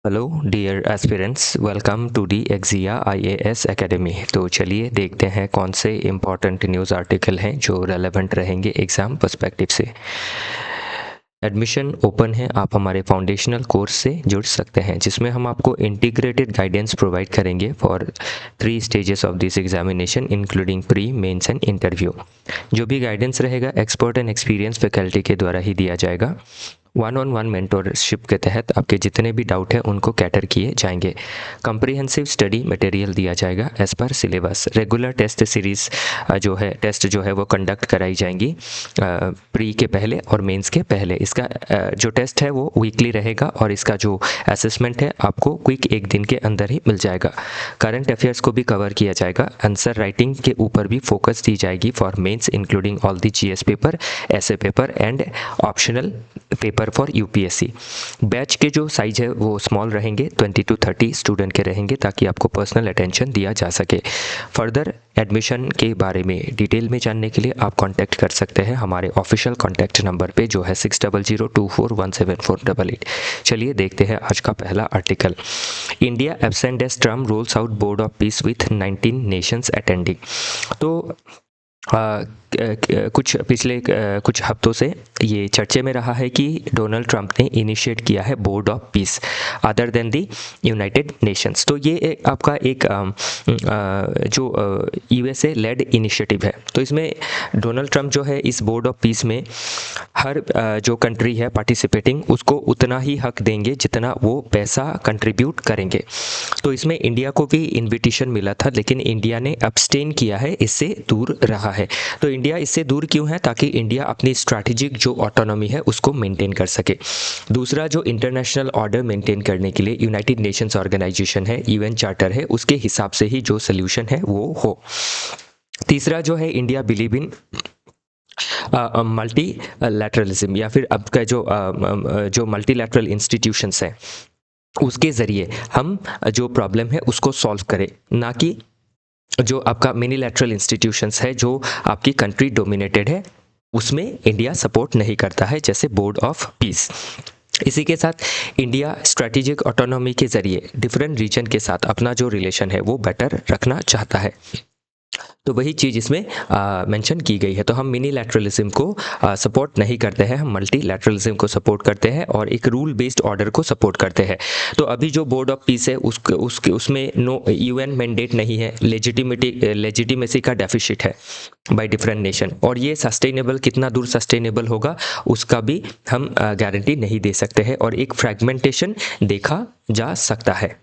Hello dear aspirants, welcome to the एक्जिया IAS academy. तो चलिए देखते हैं कौन से इम्पॉर्टेंट न्यूज़ आर्टिकल हैं जो रेलेवेंट रहेंगे एग्ज़ाम पर्सपेक्टिव से। एडमिशन ओपन है, आप हमारे फाउंडेशनल कोर्स से जुड़ सकते हैं जिसमें हम आपको इंटीग्रेटेड गाइडेंस प्रोवाइड करेंगे for 3 stages of this examination including pre, mains and interview. जो भी गाइडेंस रहेगा एक्सपर्ट एंड एक्सपीरियंस फैकल्टी के द्वारा ही दिया जाएगा। 1-on-1 मेंटोरशिप के तहत आपके जितने भी डाउट हैं उनको कैटर किए जाएंगे। कम्प्रिहेंसिव स्टडी मटेरियल दिया जाएगा as per syllabus. Regular test series test जो है वो कंडक्ट कराई जाएंगी प्री के पहले और मेंस के पहले। इसका जो टेस्ट है वो वीकली रहेगा और इसका जो असेसमेंट है आपको क्विक 1 दिन के अंदर ही मिल जाएगा। करंट अफेयर्स को भी कवर किया जाएगा। आंसर राइटिंग के ऊपर भी फोकस दी जाएगी for mains including all the GS paper, SA paper and optional paper for UPSC. Batch के जो साइज है वो स्मॉल रहेंगे, 20 to 30 स्टूडेंट के रहेंगे ताकि आपको पर्सनल अटेंशन दिया जा सके। फर्दर एडमिशन के बारे में डिटेल में जानने के लिए आप कांटेक्ट कर सकते हैं हमारे ऑफिशियल कांटेक्ट नंबर पे जो है 6002417488। चलिए देखते हैं आज का पहला article. India absent as Trump rolls out board of peace with 19 nations attending. तो कुछ हफ्तों से ये चर्चे में रहा है कि डोनाल्ड ट्रंप ने इनिशिएट किया है board of piece other than the United Nations. तो ये आपका एक जो यूएसए लेड इनिशिएटिव है। तो इसमें डोनाल्ड ट्रंप जो है इस बोर्ड ऑफ पीस में हर जो कंट्री है पार्टिसिपेटिंग उसको उतना ही हक देंगे जितना वो पैसा कंट्रीब्यूट करेंगे। तो इसमें इंडिया को भी इन्विटेशन मिला था लेकिन इंडिया ने अब्सटेन किया है, इससे दूर रहा है। तो इंडिया इससे दूर क्यों है? ताकि इंडिया अपनी स्ट्रैटेजिक जो ऑटोनॉमी है उसको मेंटेन कर सके। दूसरा, जो इंटरनेशनल ऑर्डर मेंटेन करने के लिए यूनाइटेड नेशंस ऑर्गेनाइजेशन है, यूएन चार्टर है, उसके हिसाब से ही जो सोल्यूशन है वो हो। तीसरा जो है, इंडिया बिलीव इन मल्टी लैटरलिज्म या फिर अब का जो मल्टीलैटरल इंस्टीट्यूशंस हैं उसके ज़रिए हम जो प्रॉब्लम है उसको सॉल्व करें, ना कि जो आपका मिनीलैटरल इंस्टीट्यूशंस है जो आपकी कंट्री डोमिनेटेड है उसमें इंडिया सपोर्ट नहीं करता है, जैसे बोर्ड ऑफ पीस। इसी के साथ इंडिया स्ट्रैटेजिक ऑटोनॉमी के ज़रिए डिफरेंट रीजन के साथ अपना जो रिलेशन है वो बेटर रखना चाहता है। तो वही चीज़ इसमें मेंशन की गई है। तो हम मिनी लैटरलिज्म को सपोर्ट नहीं करते हैं, हम मल्टी लैटरलिज्म को सपोर्ट करते हैं और एक रूल बेस्ड ऑर्डर को सपोर्ट करते हैं। तो अभी जो बोर्ड ऑफ पीस है उसमें नो यूएन मैंडेट नहीं है, लेजिटिमेसी का डेफिसिट है बाय डिफरेंट नेशन, और ये सस्टेनेबल कितना दूर सस्टेनेबल होगा उसका भी हम गारंटी नहीं दे सकते हैं और एक फ्रैगमेंटेशन देखा जा सकता है।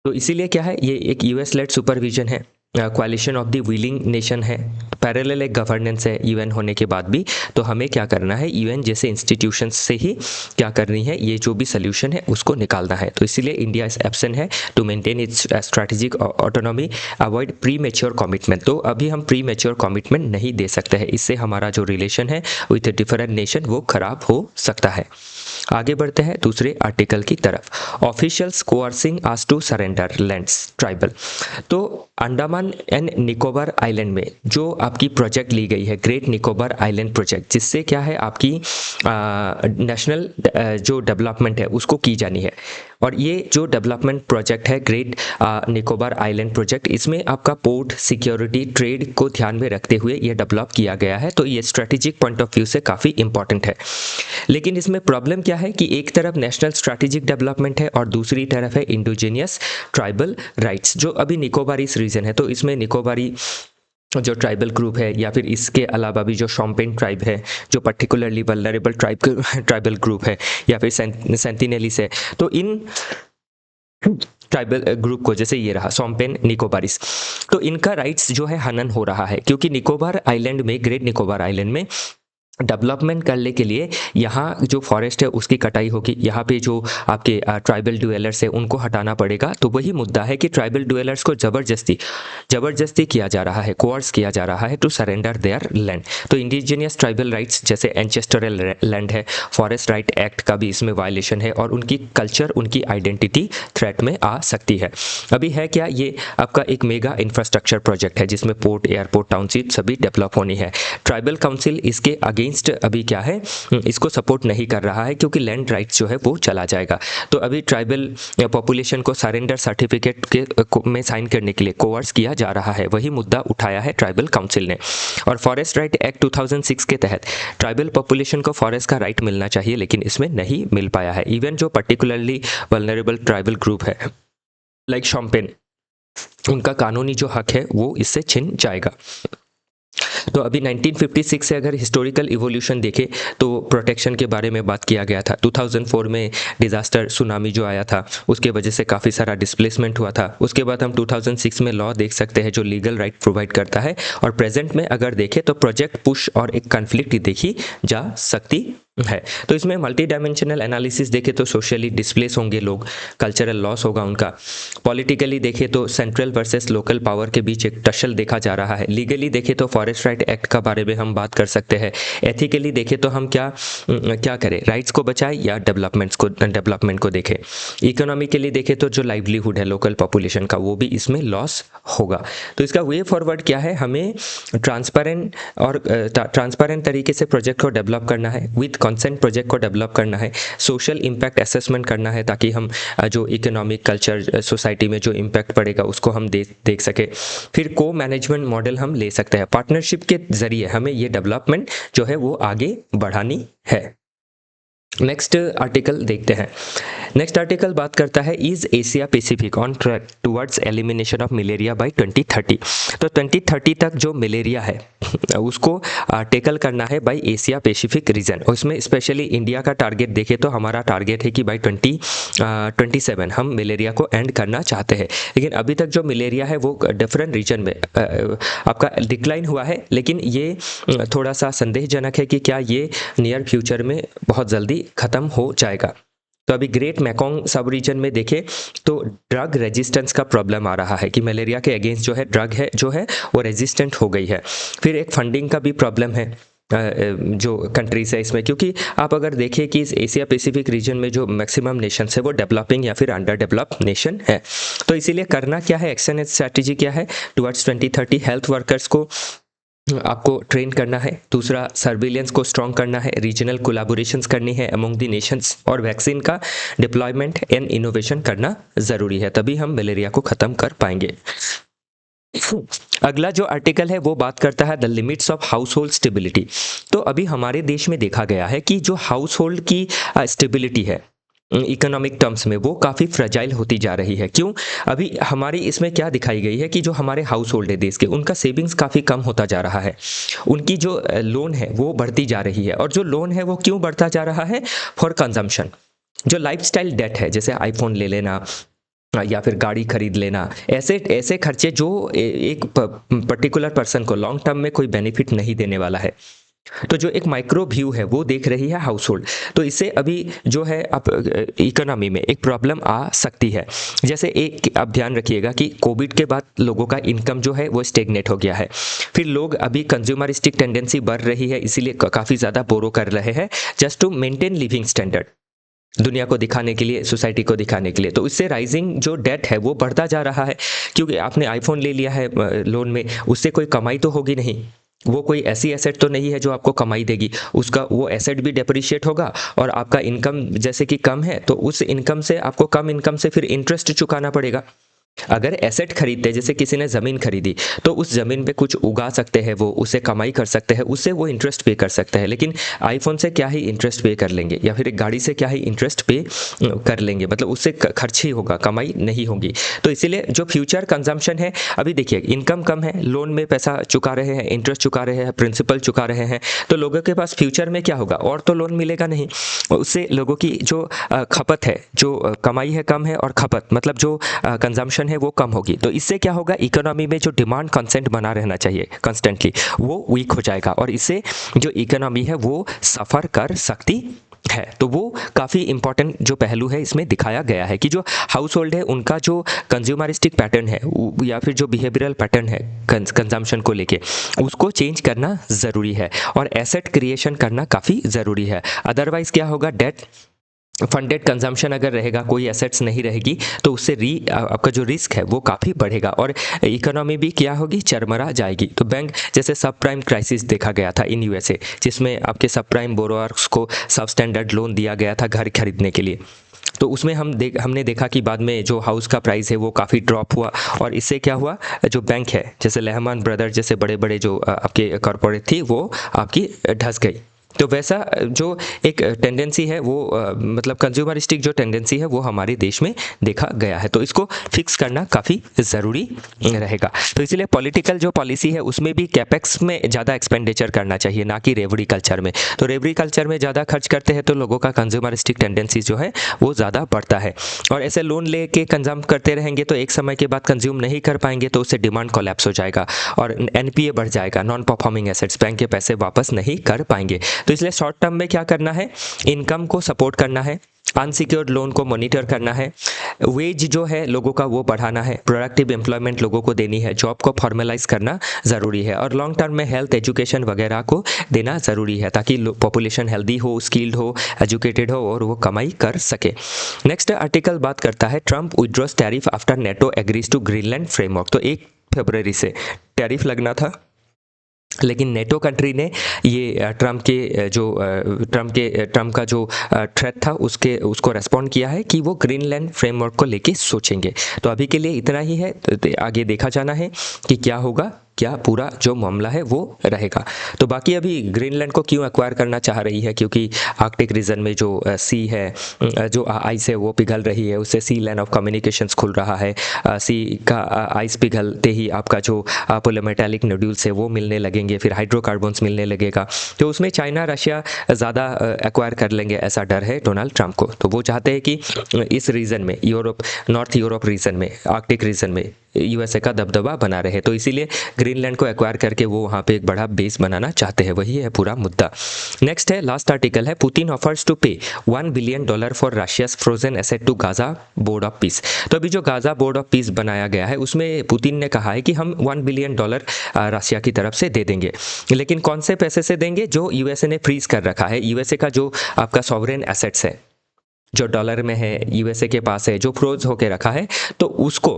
तो इसीलिए क्या है, ये एक यूएस लेड सुपरविजन है, कोalition ऑफ द विलिंग नेशन है, पैरेलल एक गवर्नेंस है यूएन होने के बाद भी। तो हमें क्या करना है, यूएन जैसे इंस्टीट्यूशंस से ही क्या करनी है, ये जो भी सोल्यूशन है उसको निकालना है। तो इसीलिए इंडिया इस एब्सेंट है to maintain its strategic autonomy, avoid premature commitment. तो अभी हम प्री मेच्योर कमिटमेंट नहीं दे सकते हैं, इससे हमारा जो रिलेशन है विथ डिफरेंट नेशन वो खराब हो सकता है। आगे बढ़ते हैं दूसरे आर्टिकल की तरफ। Officials coercing us to surrender lands tribal. तो अंडमान एंड निकोबार आइलैंड में जो आपकी प्रोजेक्ट ली गई है, ग्रेट निकोबार आइलैंड प्रोजेक्ट, जिससे क्या है आपकी नेशनल जो डेवलपमेंट है उसको की जानी है। और ये जो डेवलपमेंट प्रोजेक्ट है ग्रेट निकोबार आइलैंड प्रोजेक्ट, इसमें आपका पोर्ट सिक्योरिटी ट्रेड को ध्यान में रखते हुए ये डेवलप किया गया है। तो ये स्ट्रेटेजिक पॉइंट ऑफ व्यू से काफ़ी इंपॉर्टेंट है। लेकिन इसमें प्रॉब्लम क्या है कि एक तरफ नेशनल स्ट्रैटेजिक डेवलपमेंट है और दूसरी तरफ है इंडिजिनियस ट्राइबल राइट्स, जो अभी निकोबारीज रीजन है। तो इसमें निकोबारी जो ट्राइबल ग्रुप है या फिर इसके अलावा भी जो शॉम्पेन ट्राइब है जो पर्टिकुलरली वल्नरेबल ट्राइबल ग्रुप है, या फिर सेंटिनेलीस है, तो इन ट्राइबल ग्रुप को, जैसे ये रहा शॉम्पेन निकोबारिस, तो इनका राइट्स जो है हनन हो रहा है क्योंकि निकोबार आइलैंड में, ग्रेट निकोबार आइलैंड में डेवलपमेंट करने के लिए यहाँ जो फॉरेस्ट है उसकी कटाई होगी, यहाँ पे जो आपके ट्राइबल ड्वेलर्स है उनको हटाना पड़ेगा। तो वही मुद्दा है कि ट्राइबल ड्वेलर्स को ज़बरदस्ती किया जा रहा है, कोर्स किया जा रहा है टू सरेंडर देयर लैंड। तो इंडिजिनियस ट्राइबल राइट्स जैसे एंचेस्टरल लैंड है, फॉरेस्ट राइट एक्ट का भी इसमें वायलेशन है और उनकी कल्चर, उनकी आइडेंटिटी थ्रेट में आ सकती है। अभी है क्या, ये आपका एक मेगा इंफ्रास्ट्रक्चर प्रोजेक्ट है जिसमें पोर्ट, एयरपोर्ट, टाउनशिप सभी डेवलप होनी है। ट्राइबल काउंसिल इसके अगेंस्ट अगेंस्ट अभी क्या है, इसको सपोर्ट नहीं कर रहा है, क्योंकि लैंड राइट्स जो है वो चला जाएगा। तो अभी ट्राइबल पॉपुलेशन को सरेंडर सर्टिफिकेट में साइन करने के लिए कोर्स किया जा रहा है, वही मुद्दा उठाया है ट्राइबल काउंसिल ने। और फॉरेस्ट राइट एक्ट 2006 के तहत ट्राइबल पॉपुलेशन को फॉरेस्ट का राइट मिलना चाहिए, लेकिन इसमें नहीं मिल पाया है। इवन जो पर्टिकुलरली वल्नरेबल ट्राइबल ग्रुप है लाइक शोम्पेन, उनका कानूनी जो हक है वो इससे छिन जाएगा। तो अभी 1956 से अगर हिस्टोरिकल इवोल्यूशन देखें तो प्रोटेक्शन के बारे में बात किया गया था। 2004 में डिज़ास्टर सुनामी जो आया था, उसके वजह से काफ़ी सारा डिस्प्लेसमेंट हुआ था। उसके बाद हम 2006 में लॉ देख सकते हैं जो लीगल राइट प्रोवाइड करता है। और प्रेजेंट में अगर देखें तो प्रोजेक्ट पुश और एक कन्फ्लिक्ट देखी जा सकती है। तो इसमें मल्टी डायमेंशनल एनालिसिस देखें तो सोशली डिस्प्लेस होंगे लोग, कल्चरल लॉस होगा उनका। पॉलिटिकली देखें तो सेंट्रल वर्सेस लोकल पावर के बीच एक टसल देखा जा रहा है। लीगली देखें तो फॉरेस्ट राइट एक्ट का बारे में हम बात कर सकते हैं। एथिकली देखें तो हम क्या करें, राइट्स को बचाएं या डेवलपमेंट को देखें। इकोनॉमिकली देखें तो जो लाइवलीहुड है लोकल पॉपुलेशन का, वो भी इसमें लॉस होगा। तो इसका वे फॉरवर्ड क्या है, हमें ट्रांसपेरेंट तरीके से प्रोजेक्ट को डेवलप करना है, विद कंसेंट प्रोजेक्ट को डेवलप करना है, सोशल इम्पैक्ट असेसमेंट करना है, ताकि हम जो इकोनॉमिक कल्चर सोसाइटी में जो इम्पैक्ट पड़ेगा उसको हम देख सके। फिर को मैनेजमेंट मॉडल हम ले सकते हैं, पार्टनरशिप के जरिए हमें ये डेवलपमेंट जो है वो आगे बढ़ानी है। नेक्स्ट आर्टिकल देखते हैं। नेक्स्ट आर्टिकल बात करता है is Asia Pacific on track towards elimination of malaria by 2030। तो 2030 तक जो मलेरिया है उसको टेकल करना है बाय एशिया पैसिफिक रीजन। उसमें स्पेशली इंडिया का टारगेट देखें तो हमारा टारगेट है कि बाय 2027 हम मलेरिया को एंड करना चाहते हैं। लेकिन अभी तक जो मलेरिया है वो डिफरेंट रीजन में आपका डिक्लाइन हुआ है, लेकिन ये थोड़ा सा संदेहजनक है कि क्या ये नियर फ्यूचर में बहुत जल्दी खत्म हो जाएगा। तो अभी ग्रेट मैकोंग सब रीजन में देखें तो ड्रग रेजिस्टेंस का प्रॉब्लम आ रहा है कि मलेरिया के अगेंस्ट जो है ड्रग है जो है वो रेजिस्टेंट हो गई है। फिर एक फंडिंग का भी प्रॉब्लम है जो कंट्रीज है इसमें, क्योंकि आप अगर देखें कि इस एशिया पैसिफिक रीजन में जो मैक्सिमम नेशंस है वो डेवलपिंग या फिर अंडर डेवलप नेशन है। तो इसीलिए करना क्या है, एक्शन स्ट्रैटेजी क्या है, टुवर्ड्स 2030 हेल्थ वर्कर्स को आपको ट्रेन करना है। दूसरा, सर्विलेंस को स्ट्रॉन्ग करना है, रीजनल कोलैबोरेशंस करनी है अमंग द नेशंस, और वैक्सीन का डिप्लॉयमेंट एंड इनोवेशन करना ज़रूरी है, तभी हम मलेरिया को ख़त्म कर पाएंगे। अगला जो आर्टिकल है वो बात करता है the limits of house hold stability. तो अभी हमारे देश में देखा गया है कि जो हाउस होल्ड की स्टेबिलिटी है इकोनॉमिक टर्म्स में वो काफ़ी फ्रेजाइल होती जा रही है। क्यों? अभी हमारी इसमें क्या दिखाई गई है कि जो हमारे हाउस होल्ड है देश के, उनका सेविंग्स काफ़ी कम होता जा रहा है, उनकी जो लोन है वो बढ़ती जा रही है। और जो लोन है वो क्यों बढ़ता जा रहा है? For consumption. जो लाइफस्टाइल डेट है, जैसे आईफोन ले लेना या फिर गाड़ी खरीद लेना, ऐसे खर्चे जो एक पर्टिकुलर पर्सन को लॉन्ग टर्म में कोई बेनिफिट नहीं देने वाला है। तो जो एक माइक्रो व्यू है वो देख रही है हाउस होल्ड। तो इससे अभी जो है अब इकोनॉमी में एक प्रॉब्लम आ सकती है। जैसे एक आप ध्यान रखिएगा कि कोविड के बाद लोगों का इनकम जो है वो स्टेगनेट हो गया है। फिर लोग अभी कंज्यूमरिस्टिक टेंडेंसी बढ़ रही है, इसीलिए काफ़ी ज़्यादा बोरो कर रहे हैं just to maintain living standard, दुनिया को दिखाने के लिए, सोसाइटी को दिखाने के लिए। तो इससे राइजिंग जो डेट है वो बढ़ता जा रहा है, क्योंकि आपने आईफोन ले लिया है लोन में, उससे कोई कमाई तो होगी नहीं, वो कोई ऐसी एसेट तो नहीं है जो आपको कमाई देगी। उसका वो एसेट भी डेप्रिशिएट होगा, और आपका इनकम जैसे कि कम है तो उस इनकम से आपको कम इनकम से फिर इंटरेस्ट चुकाना पड़ेगा। अगर एसेट खरीदते, जैसे किसी ने ज़मीन खरीदी, तो उस ज़मीन पे कुछ उगा सकते हैं, वो उसे कमाई कर सकते हैं, उससे वो इंटरेस्ट पे कर सकते हैं। लेकिन आईफोन से क्या ही इंटरेस्ट पे कर लेंगे, या फिर एक गाड़ी से क्या ही इंटरेस्ट पे कर लेंगे, मतलब उससे खर्च ही होगा, कमाई नहीं होगी। तो इसीलिए जो फ्यूचर कंजम्पशन है, अभी देखिए इनकम कम है, लोन में पैसा चुका रहे हैं, इंटरेस्ट चुका रहे हैं, प्रिंसिपल चुका रहे हैं, तो लोगों के पास फ्यूचर में क्या होगा, और तो लोन मिलेगा नहीं। उससे लोगों की जो खपत है, जो कमाई है कम है, और खपत मतलब जो कंजम्पशन है वो कम होगी। तो इससे क्या होगा, इकोनॉमी में जो डिमांड कंसेंट बना रहना चाहिए कंस्टेंटली, वो वीक हो जाएगा, और इससे जो इकोनॉमी है वो सफ़र कर सकती है। तो वो काफ़ी इंपॉर्टेंट जो पहलू है इसमें दिखाया गया है कि जो हाउस होल्ड है उनका जो कंज्यूमरिस्टिक पैटर्न है या फिर जो बिहेवियरल पैटर्न है कंजम्पशन को लेके, उसको चेंज करना ज़रूरी है, और एसेट क्रिएशन करना काफ़ी ज़रूरी है। अदरवाइज़ क्या होगा, डेट फंडेड कंजम्पशन अगर रहेगा, कोई एसेट्स नहीं रहेगी, तो उससे आपका जो रिस्क है वो काफ़ी बढ़ेगा और इकोनॉमी भी क्या होगी, चरमरा जाएगी। तो बैंक जैसे सब प्राइम क्राइसिस देखा गया था इन यूएसए, जिसमें आपके सब प्राइम बोरोअर्स को सब स्टैंडर्ड लोन दिया गया था घर खरीदने के लिए। तो उसमें हमने देखा कि बाद में जो हाउस का प्राइस है वो काफ़ी ड्रॉप हुआ और इससे क्या हुआ, जो बैंक है जैसे लेहमान ब्रदर जैसे बड़े बड़े जो आपके कॉरपोरेट थी वो आपकी ढस गई। तो वैसा जो एक टेंडेंसी है वो मतलब कंज्यूमरिस्टिक जो टेंडेंसी है वो हमारे देश में देखा गया है, तो इसको फिक्स करना काफ़ी ज़रूरी रहेगा। तो इसीलिए पॉलिटिकल जो पॉलिसी है उसमें भी कैपेक्स में ज़्यादा एक्सपेंडिचर करना चाहिए, ना कि रेवड़ी कल्चर में। तो रेवड़ी कल्चर में ज़्यादा खर्च करते हैं तो लोगों का कंज्यूमरिस्टिक टेंडेंसी जो है वो ज़्यादा बढ़ता है और ऐसे लोन लेके कंज्यूम करते रहेंगे तो एक समय के बाद कंज्यूम नहीं कर पाएंगे, तो उससे डिमांड कोलैप्स हो जाएगा और एनपीए बढ़ जाएगा, नॉन परफॉर्मिंग एसेट्स, बैंक के पैसे वापस नहीं कर पाएंगे। तो इसलिए शॉर्ट टर्म में क्या करना है, इनकम को सपोर्ट करना है, अनसिक्योर्ड लोन को मॉनिटर करना है, वेज जो है लोगों का वो बढ़ाना है, प्रोडक्टिव एम्प्लॉयमेंट लोगों को देनी है, जॉब को फॉर्मलाइज करना ज़रूरी है और लॉन्ग टर्म में हेल्थ एजुकेशन वगैरह को देना ज़रूरी है ताकि पॉपुलेशन हेल्दी हो, स्किल्ड हो, एजुकेटेड हो और वो कमाई कर सके। नेक्स्ट आर्टिकल बात करता है Trump withdraws tariff after NATO agrees to Greenland framework. तो 1 फरवरी से टैरिफ लगना था, लेकिन नेटो कंट्री ने ये ट्रम्प का जो थ्रेट था उसको रेस्पॉन्ड किया है कि वो ग्रीनलैंड फ्रेमवर्क को लेके सोचेंगे। तो अभी के लिए इतना ही है, तो आगे देखा जाना है कि क्या होगा, क्या पूरा जो मामला है वो रहेगा। तो बाकी अभी ग्रीनलैंड को क्यों एक्वायर करना चाह रही है, क्योंकि आर्कटिक रीजन में जो सी है, जो आइस है वो पिघल रही है, उससे सी लाइन ऑफ कम्युनिकेशंस खुल रहा है। सी का आइस पिघलते ही आपका जो पोलोमेटालिक नोड्यूल्स है वो मिलने लगेंगे, फिर हाइड्रोकार्बन्स मिलने लगेगा, तो उसमें चाइना रशिया ज़्यादा एक्वायर कर लेंगे, ऐसा डर है डोनाल्ड ट्रंप को। तो वो चाहते हैं कि इस रीजन में, यूरोप, नॉर्थ यूरोप रीजन में, आर्कटिक रीजन में यूएसए का दबदबा बना रहे, तो इसीलिए ग्रीनलैंड को एक्वायर करके वो वहाँ पे एक बड़ा बेस बनाना चाहते हैं, वही है पूरा मुद्दा। नेक्स्ट है, लास्ट आर्टिकल है, Putin offers to pay $1 billion for Russia's frozen asset to Gaza board of peace. तो अभी जो गाजा बोर्ड ऑफ पीस बनाया गया है उसमें पुतिन ने कहा है कि हम $1 बिलियन रशिया की तरफ से दे देंगे, लेकिन कौन से पैसे से देंगे, जो यूएसए ने फ्रीज कर रखा है, यूएसए का जो आपका सॉवरेन एसेट्स है जो डॉलर में है, यूएसए के पास है, जो फ्रोज होके रखा है, तो उसको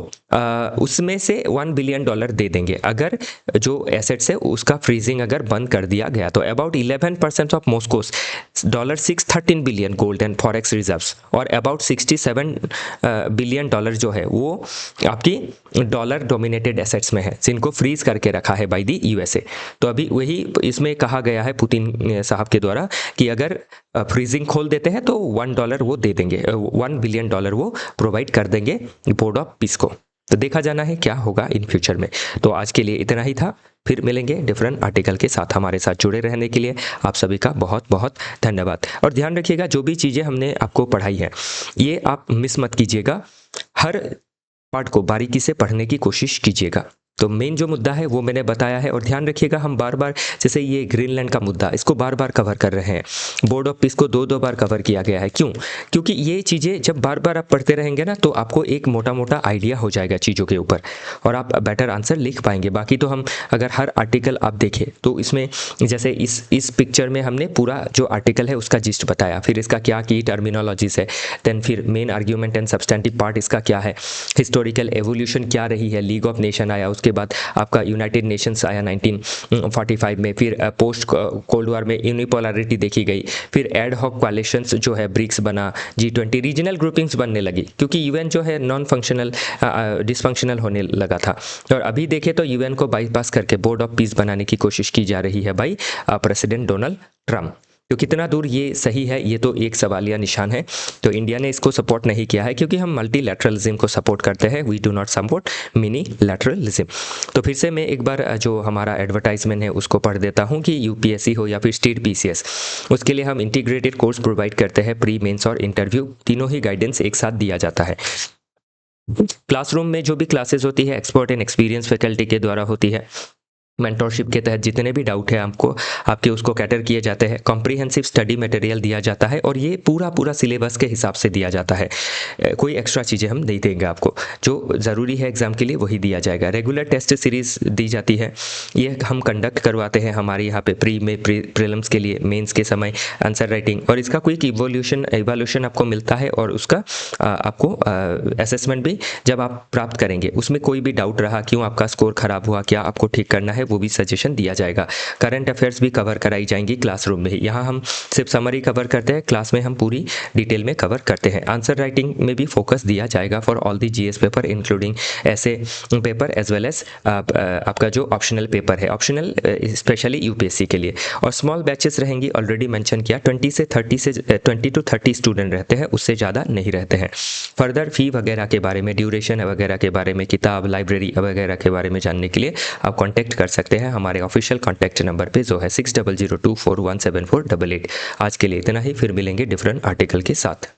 उसमें से $1 बिलियन दे देंगे अगर जो एसेट्स है उसका फ्रीजिंग अगर बंद कर दिया गया। तो about 11% of Moscow's $613 billion gold and forex reserves और अबाउट $67 बिलियन जो है वो आपकी डॉलर डोमिनेटेड एसेट्स में है, जिनको फ्रीज करके रखा है बाय द यूएसए। तो अभी वही इसमें कहा गया है पुतिन साहब के द्वारा कि अगर फ्रीजिंग खोल देते हैं तो $1 वो दे देंगे, $1 बिलियन वो प्रोवाइड कर देंगे बोर्ड ऑफ पीस को। तो देखा जाना है क्या होगा इन फ्यूचर में। तो आज के लिए इतना ही था, फिर मिलेंगे डिफरेंट आर्टिकल के साथ। हमारे साथ जुड़े रहने के लिए आप सभी का बहुत बहुत धन्यवाद। और ध्यान रखिएगा, जो भी चीज़ें हमने आपको पढ़ाई है ये आप मिस मत कीजिएगा, हर पार्ट को बारीकी से पढ़ने की कोशिश कीजिएगा। तो मेन जो मुद्दा है वो मैंने बताया है, और ध्यान रखिएगा हम बार बार, जैसे ये ग्रीनलैंड का मुद्दा, इसको बार बार कवर कर रहे हैं, बोर्ड ऑफ पीस को 2-2 बार कवर किया गया है। क्यों? क्योंकि ये चीज़ें जब बार बार आप पढ़ते रहेंगे ना तो आपको एक मोटा मोटा आइडिया हो जाएगा चीज़ों के ऊपर और आप बेटर आंसर लिख पाएंगे। बाकी तो हम अगर हर आर्टिकल आप देखें तो इसमें जैसे इस पिक्चर में हमने पूरा जो आर्टिकल है उसका जिस्ट बताया, फिर इसका क्या की टर्मिनोलॉजीज है, देन फिर main argument and substantive part इसका क्या है, हिस्टोरिकल एवोल्यूशन क्या रही है, लीग ऑफ नेशन आया, उसके बाद आपका यूनाइटेड नेशंस आया 1945 में, फिर पोस्ट कोल्ड वॉर में यूनिपोलैरिटी देखी गई, फिर एड हॉक कोalitions जो है ब्रिक्स बना, G20 रीजनल ग्रुपिंग्स बनने लगी, क्योंकि यूएन जो है नॉन फंक्शनल डिसफंक्शनल होने लगा था। और अभी देखें तो यूएन को बाईपास करके बोर्ड ऑफ पीस बनाने की कोशिश की जा रही है बाई प्रेसिडेंट डोनाल्ड ट्रम्प। तो कितना दूर ये सही है, ये तो एक सवालिया निशान है। तो इंडिया ने इसको सपोर्ट नहीं किया है क्योंकि हम मल्टीलैटरलिज्म को सपोर्ट करते हैं, वी डू नॉट सपोर्ट मिनीलैटरलिज्म। तो फिर से मैं एक बार जो हमारा एडवर्टाइजमेंट है उसको पढ़ देता हूँ कि यूपीएससी हो या फिर स्टेट पीसीएस, उसके लिए हम इंटीग्रेटेड कोर्स प्रोवाइड करते हैं, प्री मेंस और इंटरव्यू तीनों ही गाइडेंस एक साथ दिया जाता है। क्लासरूम में जो भी क्लासेस होती है एक्सपर्ट एंड एक्सपीरियंस फैकल्टी के द्वारा होती है, मेंटोरशिप के तहत जितने भी डाउट है आपको आपके उसको कैटर किए जाते हैं। कॉम्प्रिहेंसिव स्टडी मटेरियल दिया जाता है और ये पूरा सिलेबस के हिसाब से दिया जाता है। कोई एक्स्ट्रा चीज़ें हम नहीं देंगे आपको, जो ज़रूरी है एग्ज़ाम के लिए वही दिया जाएगा। रेगुलर टेस्ट सीरीज़ दी जाती है, ये हम कंडक्ट करवाते हैं हमारे यहाँ पे प्री में, प्रीलिम्स के लिए, मेंस के समय आंसर राइटिंग, और इसका क्विक इवोल्यूशन आपको मिलता है और उसका आपको असेसमेंट भी जब आप प्राप्त करेंगे उसमें कोई भी डाउट रहा, क्यों आपका स्कोर खराब हुआ, क्या आपको ठीक करना है, वो भी सजेशन दिया जाएगा। करंट अफेयर्स भी कवर कराई जाएंगी क्लासरूम में ही। यहाँ हम सिर्फ समरी कवर करते हैं, क्लास में हम पूरी डिटेल में कवर करते हैं। आंसर राइटिंग में भी फोकस दिया जाएगा for all the GS paper including ऐसे पेपर एज वेल एज आपका जो ऑप्शनल पेपर है, ऑप्शनल स्पेशली यूपीएससी के लिए। और स्मॉल बैचेस रहेंगी, ऑलरेडी मेंशन किया, 20 to 30 स्टूडेंट रहते हैं, उससे ज़्यादा नहीं रहते हैं। फर्दर फी वगैरह के बारे में, ड्यूरेशन वगैरह के बारे में, किताब लाइब्रेरी वगैरह के बारे में जानने के लिए आप कांटेक्ट कर सकते हैं हमारे ऑफिशियल कांटेक्ट नंबर पे जो है 6002417488। आज के लिए इतना ही, फिर मिलेंगे डिफरेंट आर्टिकल के साथ।